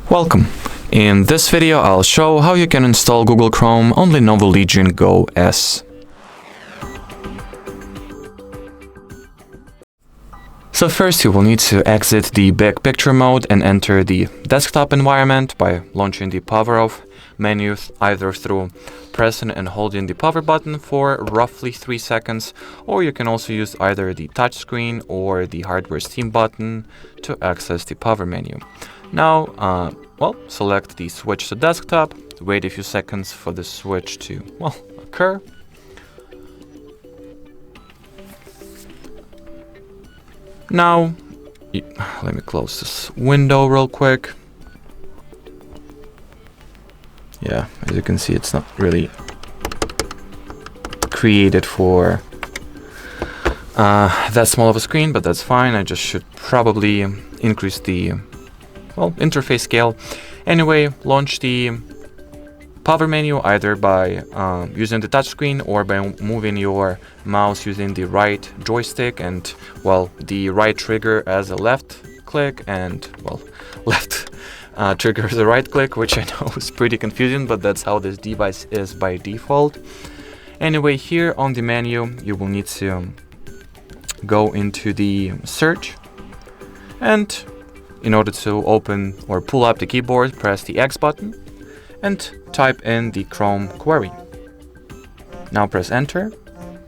Welcome! In this video I'll show how you can install Google Chrome on LENOVO Legion GO S. So first you will need to exit the big picture mode and enter the desktop environment by launching the power off menu either through pressing and holding the power button for roughly 3 seconds, or you can also use either the touchscreen or the hardware Steam button to access the power menu. Now, select the switch to desktop, wait a few seconds for the switch to, occur. Now, let me close this window real quick. Yeah, as you can see, it's not really created for that small of a screen, but that's fine. I just should probably increase the interface scale. Anyway, launch the power menu either by using the touchscreen or by moving your mouse using the right joystick and the right trigger as a left click and left trigger as a right click, which I know is pretty confusing, but that's how this device is by default. Anyway, here on the menu you will need to go into the search, and in order to open or pull up the keyboard, press the X button and type in the Chrome query. Now press enter,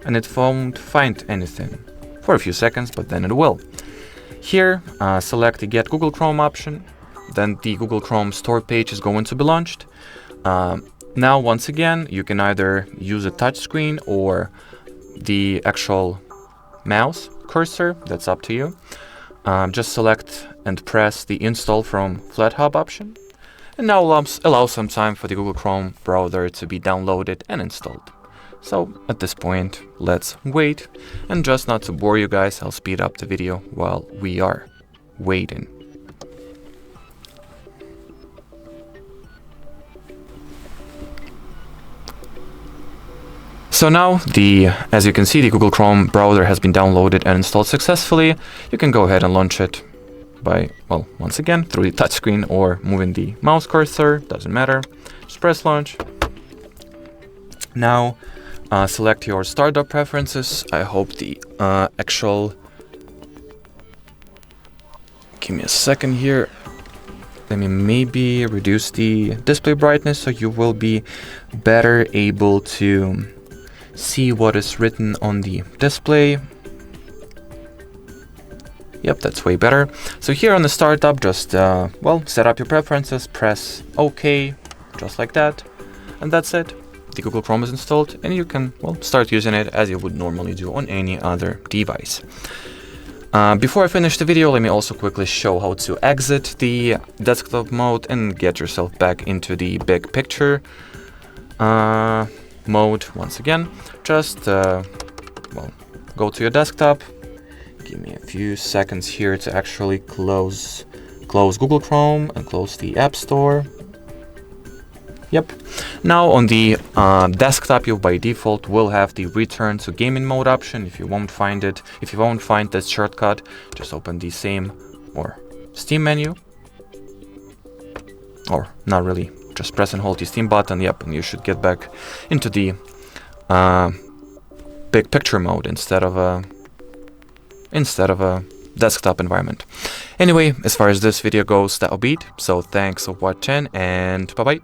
and it won't find anything for a few seconds, but then it will. Here, select the Get Google Chrome option, then the Google Chrome store page is going to be launched. Now, once again, you can either use a touchscreen or the actual mouse cursor, that's up to you. Just select and press the Install from FlatHub option, and now allow some time for the Google Chrome browser to be downloaded and installed. So at this point, let's wait, and just not to bore you guys, I'll speed up the video while we are waiting. So now, as you can see, the Google Chrome browser has been downloaded and installed successfully. You can go ahead and launch it by, once again, through the touchscreen or moving the mouse cursor, doesn't matter. Just press launch. Now, select your startup preferences. I hope the give me a second here. Let me maybe reduce the display brightness so you will be better able to see what is written on the display. Yep, that's way better. So here on the startup, just set up your preferences, press OK, just like that, and that's it. The Google Chrome is installed, and you can start using it as you would normally do on any other device. Before I finish the video, let me also quickly show how to exit the desktop mode and get yourself back into the big picture mode. Once again, just go to your desktop. Give me a few seconds here to actually close Google Chrome and close the App Store. Yep. Now on the desktop, you by default will have the return to gaming mode option. If you won't find this shortcut, just open the same or Steam menu, or not really, just press and hold the Steam button. Yep, and you should get back into the big picture mode instead of a desktop environment. Anyway, as far as this video goes, that'll be it. So thanks for watching, and bye bye.